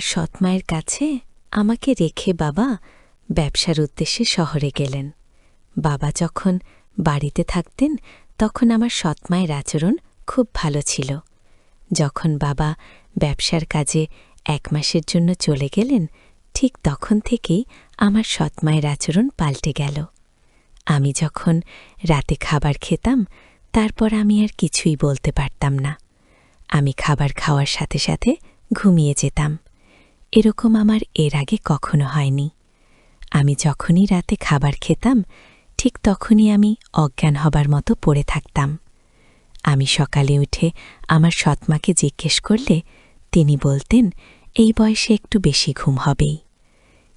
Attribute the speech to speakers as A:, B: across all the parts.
A: সৎমায়ের কাছে আমাকে রেখে বাবা ব্যবসার উদ্দেশ্যে শহরে গেলেন। বাবা যখন বাড়িতে থাকতেন তখন আমার সৎমায়ের আচরণ খুব ভালো ছিল। যখন বাবা ব্যবসার কাজে 1 মাসের জন্য চলে গেলেন, ঠিক তখন থেকেই আমার সৎমায়ের আচরণ পাল্টে গেল। আমি যখন রাতে খাবার খেতাম, তারপর আমি আর কিছুই বলতে পারতাম না। আমি খাবার খাওয়ার সাথে সাথে ঘুমিয়ে যেতাম। এরকম আমার এর আগে কখনো হয়নি। আমি যখনই রাতে খাবার খেতাম, ঠিক তখনই আমি অজ্ঞান হবার মতো পড়ে থাকতাম। আমি সকালে উঠে আমার সৎমাকে জিজ্ঞেস করলে তিনি বলতেন, এই বয়সে একটু বেশি ঘুম হবেই।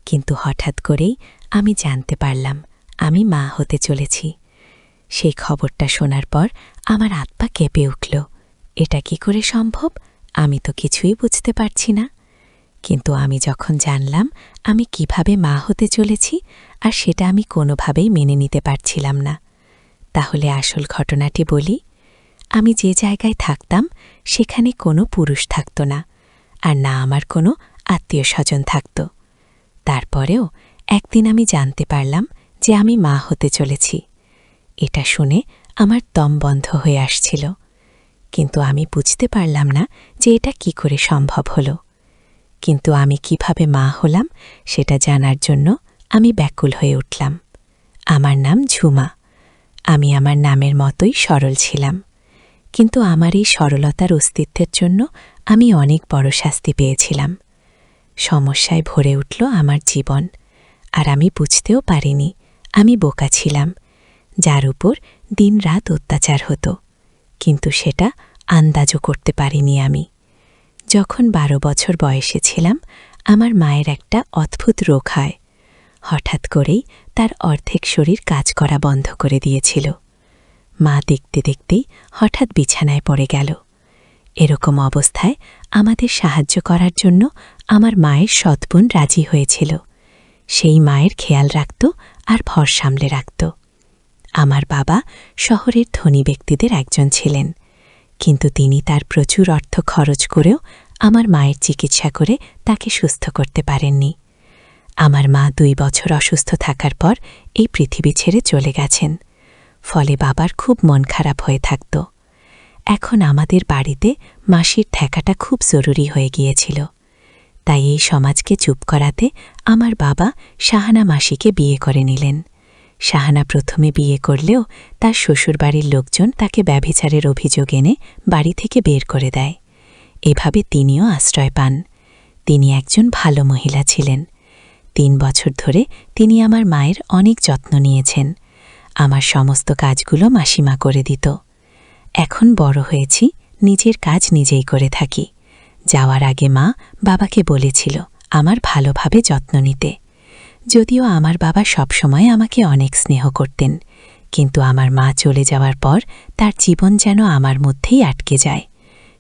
A: কিন্তু হঠাৎ করেই আমি জানতে পারলাম আমি মা হতে চলেছি। সেই খবরটা শোনার পর আমার হাত পা কেঁপে উঠল। এটা কি করে সম্ভব? আমি তো কিছুই বুঝতে পারছি না। কিন্তু আমি যখন জানলাম আমি কিভাবে মা হতে চলেছি, আর সেটা আমি কোনোভাবেই মেনে নিতে পারছিলাম না। তাহলে আসল ঘটনাটি বলি। আমি যে জায়গায় থাকতাম সেখানে কোনো পুরুষ থাকত না, আর না আমার কোনো আত্মীয় স্বজন থাকত। তারপরেও একদিন আমি জানতে পারলাম যে আমি মা হতে চলেছি। এটা শুনে আমার দম বন্ধ হয়ে আসছিল, কিন্তু আমি বুঝতে পারলাম না যে এটা কি করে সম্ভব হলো। কিন্তু আমি কিভাবে মা হলাম সেটা জানার জন্য আমি ব্যাকুল হয়ে উঠলাম। আমার নাম ঝুমা। আমি আমার নামের মতোই সরল ছিলাম, কিন্তু আমার এই সরলতার অস্তিত্বের জন্য আমি অনেক বড় শাস্তি পেয়েছিলাম। সমস্যায় ভরে উঠল আমার জীবন, আর আমি বুঝতেও পারিনি আমি বোকা ছিলাম, যার উপর দিনরাত অত্যাচার হতো, কিন্তু সেটা আন্দাজও করতে পারিনি আমি। যখন 12 বছর বয়সে ছিলাম, আমার মায়ের একটা অদ্ভুত রোগ হয়। হঠাৎ করেই তার অর্ধেক শরীর কাজ করা বন্ধ করে দিয়েছিল। মা দেখতে দেখতেই হঠাৎ বিছানায় পড়ে গেল। এরকম অবস্থায় আমাদের সাহায্য করার জন্য আমার মায়ের সৎ বোন রাজি হয়েছিল। সেই মায়ের খেয়াল রাখত আর ভর সামলে রাখত। আমার বাবা শহরের ধনী ব্যক্তিদের একজন ছিলেন, কিন্তু তিনি তার প্রচুর অর্থ খরচ করেও আমার মায়ের চিকিৎসা করে তাকে সুস্থ করতে পারেননি। আমার মা 2 বছর অসুস্থ থাকার পর এই পৃথিবী ছেড়ে চলে গেছেন। ফলে বাবার খুব মন খারাপ হয়ে থাকত। এখন আমাদের বাড়িতে মাসির থাকাটা খুব জরুরি হয়ে গিয়েছিল। তাই এই সমাজকে চুপ করাতে আমার বাবা শাহানা মাসিকে বিয়ে করে নিলেন। শাহানা প্রথমে বিয়ে করলেও তার শ্বশুরবাড়ির লোকজন তাকে ব্যভিচারের অভিযোগ এনে বাড়ি থেকে বের করে দেয়। এভাবে তিনিও আশ্রয় পান। তিনি একজন ভালো মহিলা ছিলেন। 3 বছর ধরে তিনি আমার মায়ের অনেক যত্ন নিয়েছেন। আমার সমস্ত কাজগুলো মাসিমা করে দিত। এখন বড় হয়েছি, নিজের কাজ নিজেই করে থাকি। যাওয়ার আগে মা বাবাকে বলেছিল আমার ভালোভাবে যত্ন নিতে। যদিও আমার বাবা সবসময় আমাকে অনেক স্নেহ করতেন, কিন্তু আমার মা চলে যাওয়ার পর তার জীবন যেন আমার মধ্যেই আটকে যায়।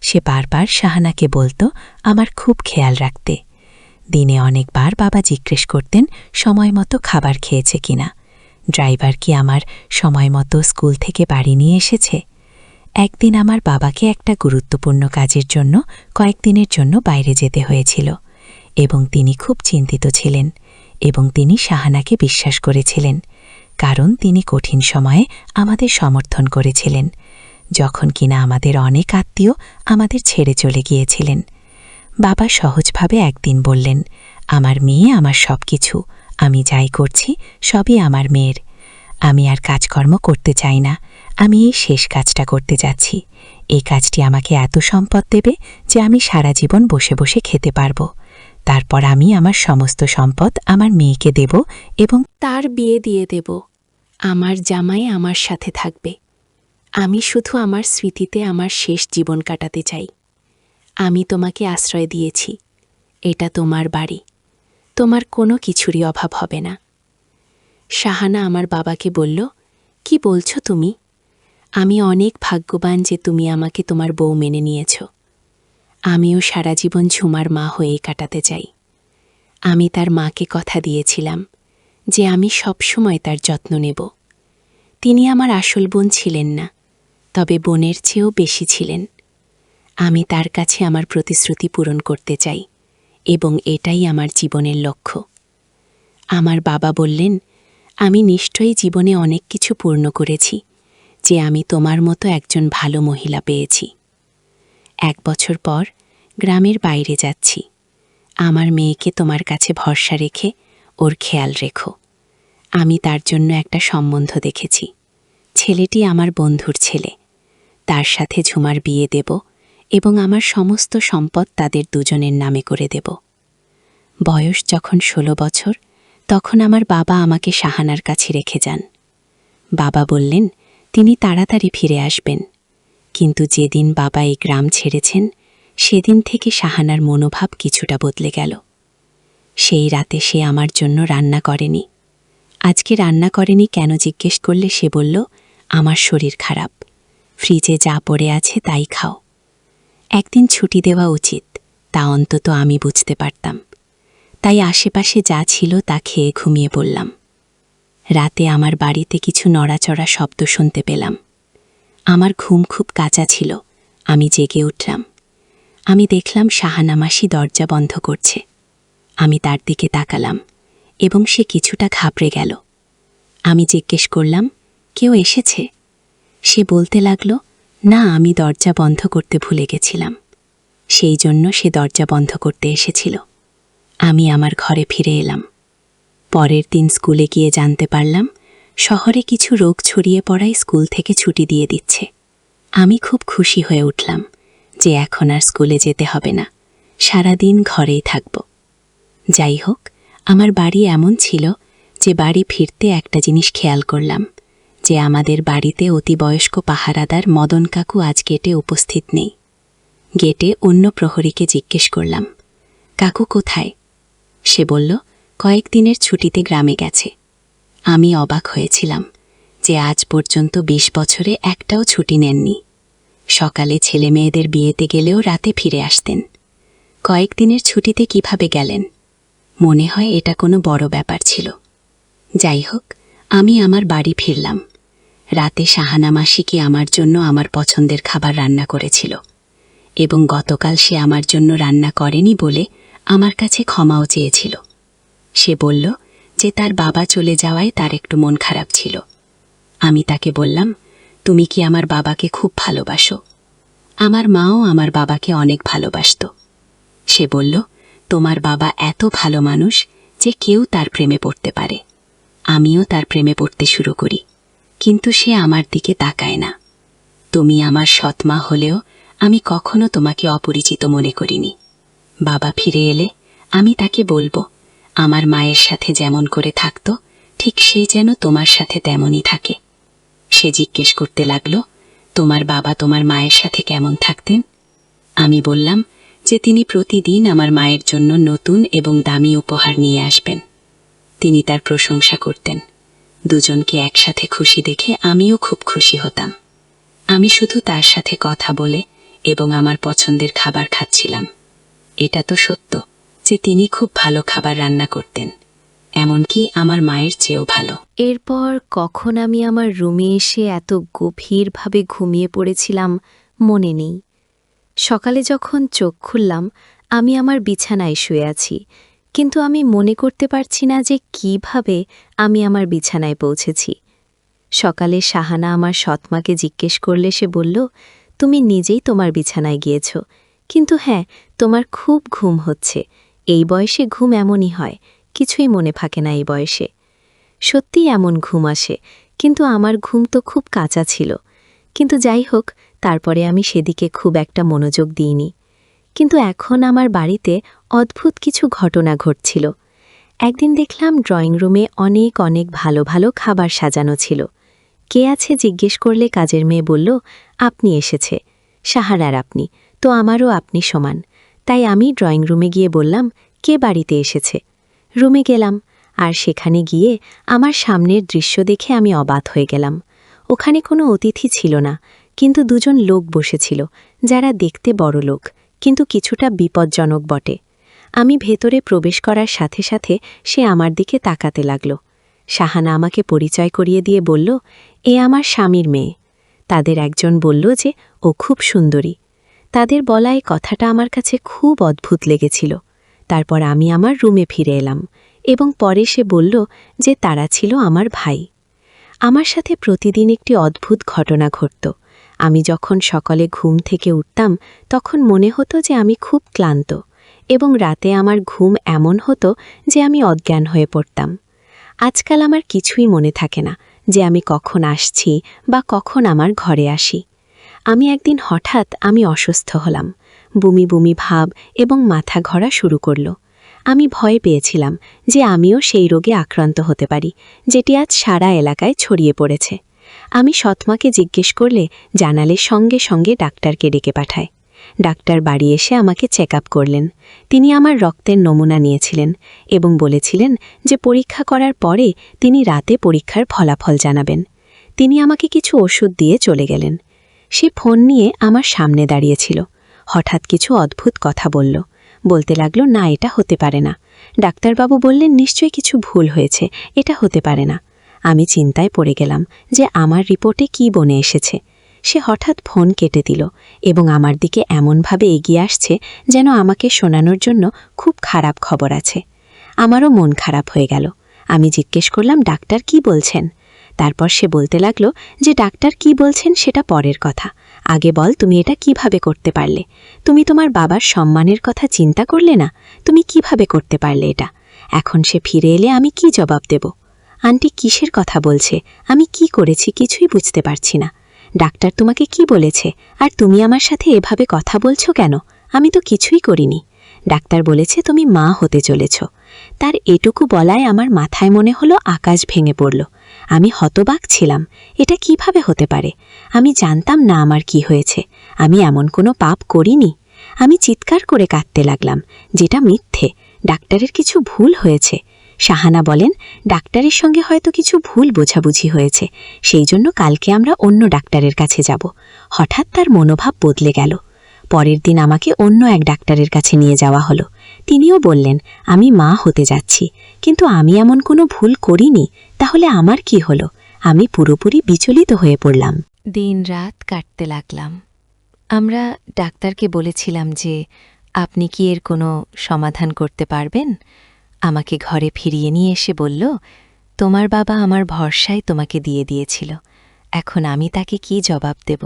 A: সে বারবার শাহানাকে বলতো আমার খুব খেয়াল রাখতে। দিনে অনেকবার বাবা জিজ্ঞেস করতেন সময় মতো খাবার খেয়েছে কিনা, ড্রাইভার কি আমার সময় মতো স্কুল থেকে বাড়ি নিয়ে এসেছে। একদিন আমার বাবাকে একটা গুরুত্বপূর্ণ কাজের জন্য কয়েকদিনের জন্য বাইরে যেতে হয়েছিল, এবং তিনি খুব চিন্তিত ছিলেন, এবং তিনি শাহানাকে বিশ্বাস করেছিলেন, কারণ তিনি কঠিন সময়ে আমাদের সমর্থন করেছিলেন, যখন কিনা আমাদের অনেক আত্মীয় আমাদের ছেড়ে চলে গিয়েছিলেন। বাবা সহজভাবে একদিন বললেন, আমার মেয়ে আমার সব কিছু, আমি যাই করছি সবই আমার মেয়ের। আমি আর কাজকর্ম করতে চাই না, আমি এই শেষ কাজটা করতে যাচ্ছি। এই কাজটি আমাকে এত সম্পদ দেবে যে আমি সারা জীবন বসে বসে খেতে পারব। তারপর আমি আমার সমস্ত সম্পদ আমার মেয়েকে দেব এবং তার বিয়ে দিয়ে দেব। আমার জামাই আমার সাথে থাকবে। আমি শুধু আমার স্মৃতিতে আমার শেষ জীবন কাটাতে চাই। আমি তোমাকে আশ্রয় দিয়েছি, এটা তোমার বাড়ি, তোমার কোনো কিছুরই অভাব হবে না। শাহানা আমার বাবাকে বলল, কি বলছো তুমি? আমি অনেক ভাগ্যবান যে তুমি আমাকে তোমার বউ মেনে নিয়েছ। আমিও সারা জীবন ঝুমার মা হয়েই কাটাতে চাই। আমি তার মাকে কথা দিয়েছিলাম যে আমি সবসময় তার যত্ন নেব। তিনি আমার আসল বোন ছিলেন না, তবে বোনের চেয়েও বেশি ছিলেন। আমি তার কাছে আমার প্রতিশ্রুতি পূরণ করতে চাই
B: এবং এটাই আমার জীবনের লক্ষ্য। আমার বাবা বললেন, আমি নিশ্চয়ই জীবনে অনেক কিছু পূর্ণ করেছি, যে আমি তোমার মতো একজন ভালো মহিলা পেয়েছি। 1 বছর পর গ্রামের বাইরে যাচ্ছি। আমার মেয়েকে তোমার কাছে ভরসা রেখে ওর খেয়াল রেখো। আমি তার জন্য একটা সম্বন্ধ দেখেছি। ছেলেটি আমার বন্ধুর ছেলে। তার সাথে ঝুমার বিয়ে দেব এবং আমার সমস্ত সম্পদ তাদের দুজনের নামে করে দেব। বয়স যখন 16 বছর, তখন আমার বাবা আমাকে শাহানার কাছে রেখে যান। বাবা বললেন তিনি তাড়াতাড়ি ফিরে আসবেন। কিন্তু যেদিন বাবা এই গ্রাম ছেড়েছেন, সেদিন থেকে শাহানার মনোভাব কিছুটা বদলে গেল। সেই রাতে সে আমার জন্য রান্না করেনি। আজকে রান্না করেনি কেন জিজ্ঞেস করলে সে বলল, আমার শরীর খারাপ, ফ্রিজে যা পড়ে আছে তাই খাও। একদিন ছুটি দেওয়া উচিত, তা অন্তত আমি বুঝতে পারতাম। তাই আশেপাশে যা ছিল তা খেয়ে ঘুমিয়ে পড়লাম। রাতে আমার বাড়িতে কিছু নড়াচড়া শব্দ শুনতে পেলাম। আমার ঘুম খুব কাঁচা ছিল। আমি জেগে উঠলাম। আমি দেখলাম শাহানা মাসি দরজা বন্ধ করছে। আমি তার দিকে তাকালাম এবং সে কিছুটা ঘাবড়ে গেল। আমি জিজ্ঞেস করলাম, কেউ এসেছে? সে বলতে লাগল, না, আমি দরজা বন্ধ করতে ভুলে গেছিলাম। সেই জন্য সে দরজা বন্ধ করতে এসেছিল। আমি আমার ঘরে ফিরে এলাম। পরের দিন স্কুলে গিয়ে জানতে পারলাম, শহরে কিছু রোগ ছড়িয়ে পড়ায় স্কুল থেকে ছুটি দিয়ে দিচ্ছে। আমি খুব খুশি হয়ে উঠলাম যে এখন আর স্কুলে যেতে হবে না, সারাদিন ঘরেই থাকব। যাই হোক, আমার বাড়ি এমন ছিল যে বাড়ি ফিরতে একটা জিনিস খেয়াল করলাম, যে আমাদের বাড়িতে অতিবয়স্ক পাহারাদার মদন কাকু আজ গেটে উপস্থিত নেই। গেটে অন্য প্রহরীকে জিজ্ঞেস করলাম, কাকু কোথায়? সে বলল, কয়েকদিনের ছুটিতে গ্রামে গেছে। আমি অবাক হয়েছিলাম যে আজ পর্যন্ত 20 বছরে একটাও ছুটি নেননি। সকালে ছেলে মেয়েদের বিয়েতে গেলেও রাতে ফিরে আসতেন। কয়েকদিনের ছুটিতে কিভাবে গেলেন? মনে হয় এটা কোনো বড় ব্যাপার ছিল। যাই হোক, আমি আমার বাড়ি ফিরলাম। রাতে শাহানা মাসিকে আমার জন্য আমার পছন্দের খাবার রান্না করেছিল এবং গতকাল সে আমার জন্য রান্না করেনি বলে আমার কাছে ক্ষমাও চেয়েছিল। সে বলল যে তার বাবা চলে যাওয়ায় তার একটু মন খারাপ ছিল। আমি তাকে বললাম, তুমি কি আমার বাবাকে খুব ভালোবাসো? আমার মাও আমার বাবাকে অনেক ভালোবাসত। সে বলল, তোমার বাবা এত ভালো মানুষ যে কেউ তার প্রেমে পড়তে পারে। আমিও তার প্রেমে পড়তে শুরু করি, কিন্তু সে আমার দিকে তাকায় না। তুমি আমার সৎমা হলেও আমি কখনো তোমাকে অপরিচিত মনে করিনি। বাবা ফিরে এলে আমি তাকে বলবো, আমার মায়ের সাথে যেমন করে থাকত, ঠিক সে যেন তোমার সাথে তেমনই থাকে। সে জিজ্ঞেস করতে লাগলো, তোমার বাবা তোমার মায়ের সাথে কেমন থাকতেন? আমি বললাম যে তিনি প্রতিদিন আমার মায়ের জন্য নতুন এবং দামি উপহার নিয়ে আসবেন। তিনি তার প্রশংসা করতেন। দুজনকে একসাথে খুশি দেখে আমিও খুব খুশি হতাম। আমি শুধু তার সাথে কথা বলে এবং আমার পছন্দের খাবার খাচ্ছিলাম। এটা তো সত্য যে তিনি খুব ভালো খাবার রান্না করতেন, এমনকি আমার মায়ের চেয়েও ভালো।
A: এরপর কখন আমি আমার রুমে এসে এত গভীরভাবে ঘুমিয়ে পড়েছিলাম মনে নেই। সকালে যখন চোখ খুললাম, আমি আমার বিছানায় শুয়ে আছি, কিন্তু আমি মনে করতে পারছি না যে কিভাবে আমি আমার বিছানায় পৌঁছেছি। সকালে শাহানা আমার সৎমাকে জিজ্ঞেস করলে সে বলল, তুমি নিজেই তোমার বিছানায় গিয়েছ, কিন্তু হ্যাঁ, তোমার খুব ঘুম হচ্ছে। এই বয়সে ঘুম এমনই হয়, কিছুই মনে থাকে না এই বয়সে। সত্যিই এমন ঘুম আসে, কিন্তু আমার ঘুম তো খুব কাঁচা ছিল। কিন্তু যাই হোক, তারপরে আমি সেদিকে খুব একটা মনোযোগ দিইনি। কিন্তু এখন আমার বাড়িতে অদ্ভুত কিছু ঘটনা ঘটছিল। একদিন দেখলাম ড্রয়িং রুমে অনেক অনেক ভালো ভালো খাবার সাজানো ছিল। কে আছে জিজ্ঞেস করলে কাজের মেয়ে বলল, আপনি এসেছে। সাহারার আপনি, তো আমারও আপনি সমান। তাই আমি ড্রয়িং রুমে গিয়ে বললাম, কে বাড়িতে এসেছে? রুমে গেলাম, আর সেখানে গিয়ে আমার সামনের দৃশ্য দেখে আমি অবাক হয়ে গেলাম। ওখানে কোনো অতিথি ছিল না, কিন্তু দুজন লোক বসেছিল, যারা দেখতে বড় লোক, কিন্তু কিছুটা বিপজ্জনক বটে। আমি ভেতরে প্রবেশ করার সাথে সাথে সে আমার দিকে তাকাতে লাগল। শাহানা আমাকে পরিচয় করিয়ে দিয়ে বলল, এ আমার স্বামীর মেয়ে। তাদের একজন বলল যে ও খুব সুন্দরী। তাদের বলা এই কথাটা আমার কাছে খুব অদ্ভুত লেগেছিল।
B: তারপর আমি আমার রুমে ফিরে এলাম এবং পরে সে বলল যে তারা ছিল আমার ভাই। আমার সাথে প্রতিদিন একটি অদ্ভুত ঘটনা ঘটত। আমি যখন সকালে ঘুম থেকে উঠতাম তখন মনে হতো যে আমি খুব ক্লান্ত এবং রাতে আমার ঘুম এমন হতো যে আমি অজ্ঞান হয়ে পড়তাম। আজকাল আমার কিছুই মনে থাকে না যে আমি কখন আসছি বা কখন আমার ঘরে আসি। আমি একদিন হঠাৎ আমি অসুস্থ হলাম, বমি বমি ভাব এবং মাথা ঘোরা শুরু করল। আমি ভয় পেয়েছিলাম যে আমিও সেই রোগে আক্রান্ত হতে পারি, যেটি আজ সারা এলাকায় ছড়িয়ে পড়েছে। আমি সৎমাকে জিজ্ঞেস করলে জানালে সঙ্গে সঙ্গে ডাক্তারকে ডেকে পাঠায়। ডাক্তার বাড়ি এসে আমাকে চেক আপ করলেন। তিনি আমার রক্তের নমুনা নিয়েছিলেন এবং বলেছিলেন যে পরীক্ষা করার পরে তিনি রাতে পরীক্ষার ফলাফল জানাবেন। তিনি আমাকে কিছু ওষুধ দিয়ে চলে গেলেন। সে ফোন নিয়ে আমার সামনে দাঁড়িয়েছিল। হঠাৎ কিছু অদ্ভুত কথা বলতে লাগলো, না এটা হতে পারে না। ডাক্তারবাবু বললেন নিশ্চয়ই কিছু ভুল হয়েছে, এটা হতে পারে না। আমি চিন্তায় পড়ে গেলাম যে আমার রিপোর্টে কি বনে এসেছে। সে হঠাৎ ফোন কেটে দিল এবং আমার দিকে এমনভাবে এগিয়ে আসছে যেন আমাকে শোনানোর জন্য খুব খারাপ খবর আছে। আমারও মন খারাপ হয়ে গেল। আমি জিজ্ঞেস করলাম, ডাক্তার কি বলছেন? তারপর সে বলতে লাগলো যে ডাক্তার কি বলছেন সেটা পরের কথা, আগে বল তুমি এটা কিভাবে করতে পারলে? তুমি তোমার বাবার সম্মানের কথা চিন্তা করলে না? তুমি কিভাবে করতে পারলে এটা? এখন সে ফিরে এলে আমি কি জবাব দেব? আন্টি কিসের কথা বলছে? আমি কি করেছি কিছুই বুঝতে পারছি না। ডাক্তার তোমাকে কি বলেছে আর তুমি আমার সাথে এভাবে কথা বলছো কেন? আমি তো কিছুই করিনি। ডাক্তার বলেছে তুমি মা হতে চলেছ। তার এটুকু বলায় আমার মাথায় মনে হলো আকাশ ভেঙে পড়ল। আমি হতবাক ছিলাম, এটা কিভাবে হতে পারে? আমি জানতাম না আমার কি হয়েছে। আমি এমন কোনো পাপ করিনি। আমি চিৎকার করে কাঁদতে লাগলাম, যেটা মিথ্যে, ডাক্তারের কিছু ভুল হয়েছে। শাহানা বলেন ডাক্তারের সঙ্গে হয়তো কিছু ভুল বোঝাবুঝি হয়েছে, সেই জন্য কালকে আমরা অন্য ডাক্তারের কাছে যাব। হঠাৎ তার মনোভাব বদলে গেল। পরের দিন আমাকে অন্য এক ডাক্তারের কাছে নিয়ে যাওয়া হলো। তিনিও বললেন আমি মা হতে যাচ্ছি, কিন্তু আমি এমন কোনো ভুল করিনি। তাহলে আমার কি হলো? আমি পুরোপুরি বিচলিত হয়ে পড়লাম।
A: দিন রাত কাটতে লাগলাম। আমরা ডাক্তারকে বলেছিলাম যে আপনি কি এর কোনো সমাধান করতে পারবেন? আমাকে ঘরে ফিরিয়ে নিয়ে এসে বলল, তোমার বাবা আমার ভরসায় তোমাকে দিয়ে দিয়েছিল, এখন আমি তাকে কি জবাব দেব?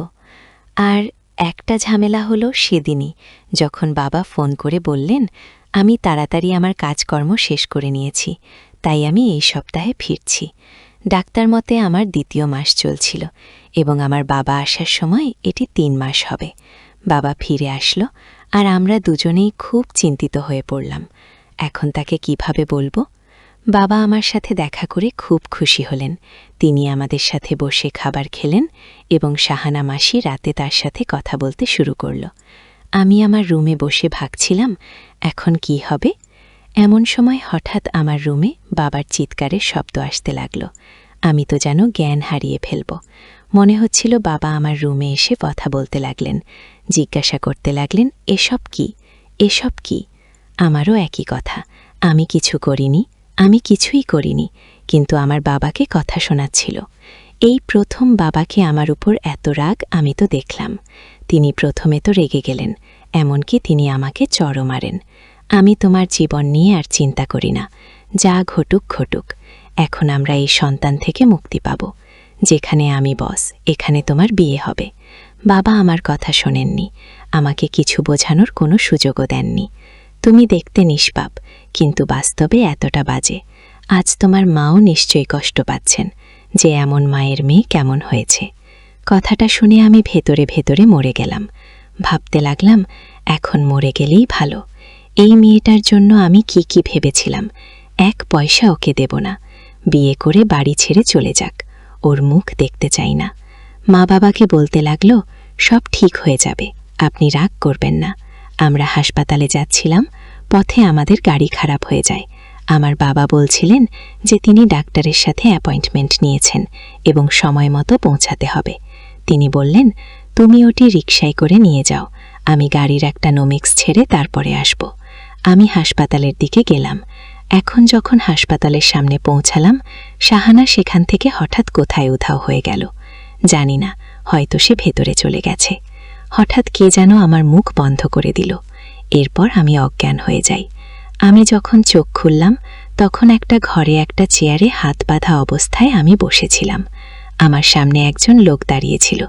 A: আর একটা ঝামেলা হলো সেদিনই, যখন বাবা ফোন করে বললেন আমি তাড়াতাড়ি আমার কাজকর্ম শেষ করে নিয়েছি, তাই আমি এই সপ্তাহে ফিরছি। ডাক্তার মতে আমার দ্বিতীয় মাস চলছিল এবং আমার বাবা আসার সময় এটি 3 মাস হবে। বাবা ফিরে আসলো আর আমরা দুজনেই খুব চিন্তিত হয়ে পড়লাম। এখন তাকে কিভাবে বলবো? বাবা আমার সাথে দেখা করে খুব খুশি হলেন। তিনি আমাদের সাথে বসে খাবার খেলেন এবং শাহানা মাসি রাতে তার সাথে কথা বলতে শুরু করল। আমি আমার রুমে বসে ভাবছিলাম এখন কি হবে। এমন সময় হঠাৎ আমার রুমে বাবার চিৎকারের শব্দ আসতে লাগল। আমি তো যেন জ্ঞান হারিয়ে ফেলব। মনে হচ্ছিল বাবা আমার রুমে এসে কথা বলতে লাগলেন, জিজ্ঞাসা করতে লাগলেন এসব কি, এসব কি? আমারও একই কথা, আমি কিছু করিনি, আমি কিছুই করিনি, কিন্তু আমার বাবাকে কথা শোনাচ্ছিল। এই প্রথম বাবাকে আমার উপর এত রাগ আমি তো দেখলাম। তিনি প্রথমে তো রেগে গেলেন, এমনকি তিনি আমাকে চড়ও মারেন। আমি তোমার জীবন নিয়ে আর চিন্তা করি না, যা ঘটুক ঘটুক। এখন আমরা এই সন্তান থেকে মুক্তি পাব। যেখানে আমি বস, এখানে তোমার বিয়ে হবে। বাবা আমার কথা শোনেননি, আমাকে কিছু বোঝানোর কোনো সুযোগও দেননি। তুমি দেখতে নিষ্পাপ, কিন্তু বাস্তবে এতটা বাজে। আজ তোমার মাও নিশ্চয়ই কষ্ট পাচ্ছেন যে এমন মায়ের মেয়ে কেমন হয়েছে। কথাটা শুনে আমি ভেতরে ভেতরে মরে গেলাম। ভাবতে লাগলাম এখন মরে গেলেই ভালো। এই মেয়েটার জন্য আমি কি কি ভেবেছিলাম। 1 পয়সা ওকে দেব না, বিয়ে করে বাড়ি ছেড়ে চলে যাক, ওর মুখ দেখতে চাই না। মা বাবাকে বলতে লাগলো সব ঠিক হয়ে যাবে, আপনি রাগ করবেন না। আমরা হাসপাতালে যাচ্ছিলাম, পথে আমাদের গাড়ি খারাপ হয়ে যায়। আমার বাবা বলছিলেন যে তিনি ডাক্তারের সাথে অ্যাপয়েন্টমেন্ট নিয়েছেন এবং সময় মতো পৌঁছাতে হবে। তিনি বললেন তুমি ওটি রিকশায় করে নিয়ে যাও, আমি গাড়ির একটা নোমিক্স ছেড়ে তারপরে আসব। আমি হাসপাতালের দিকে গেলাম। এখন যখন হাসপাতালের সামনে পৌঁছালাম, শাহানা সেখান থেকে হঠাৎ কোথায় উধাও হয়ে গেল। জানি না, হয়তো সে ভেতরে চলে গেছে। হঠাৎ কে যেন আমার মুখ বন্ধ করে দিল। এরপর আমি অজ্ঞান হয়ে যাই।
B: আমি যখন চোখ খুললাম তখন একটা ঘরে একটা চেয়ারে হাত বাঁধা অবস্থায় আমি বসেছিলাম। আমার সামনে একজন লোক দাঁড়িয়েছিল,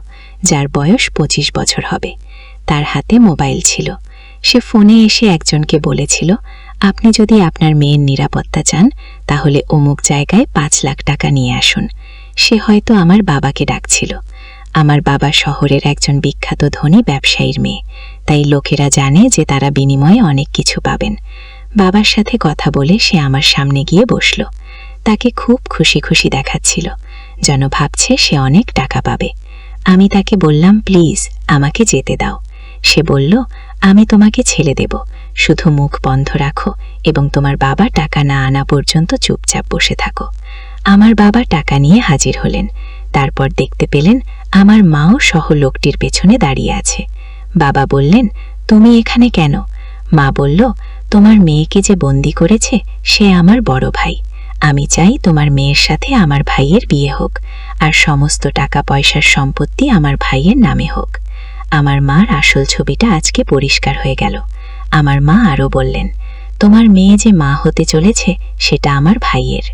B: যার বয়স 25 বছর হবে। তার হাতে মোবাইল ছিল। সে ফোনে এসে একজনকে বলেছিল, আপনি যদি আপনার মেয়ের নিরাপত্তা চান তাহলে অমুক জায়গায় 5 লাখ টাকা নিয়ে আসুন। সে হয়তো আমার বাবাকে ডাকছিল। আমার বাবা শহরের একজন বিখ্যাত ধনী ব্যবসায়ীর মেয়ে, তাই লোকেরা জানে যে তারা বিনিময়ে অনেক কিছু পাবেন। বাবার সাথে কথা বলে সে আমার সামনে গিয়ে বসল। তাকে খুব খুশি খুশি দেখাচ্ছিল, যেন ভাবছে সে অনেক টাকা পাবে। আমি তাকে বললাম, প্লিজ আমাকে যেতে দাও। সে বলল, আমি তোমাকে ছেড়ে দেব, শুধু মুখ বন্ধ রাখো এবং তোমার বাবা টাকা না আনা পর্যন্ত চুপচাপ বসে থাকো। আমার বাবা টাকা নিয়ে হাজির হলেন। তারপর দেখতে পেলেন আমার মাও সহ লোকটির পেছনে দাঁড়িয়ে আছে। বাবা বললেন, তুমি এখানে কেন? মা বলল, তোমার মেয়েকে যে বন্দি করেছে সে আমার বড় ভাই। আমি চাই তোমার মেয়ের সাথে আমার ভাইয়ের বিয়ে হোক, আর সমস্ত টাকা পয়সার সম্পত্তি আমার ভাইয়ের নামে হোক। আমার মার আসল ছবিটা আজকে পরিষ্কার হয়ে গেল। আমার মা আরও বললেন, তোমার মেয়ে যে মা হতে চলেছে সেটা আমার ভাইয়ের।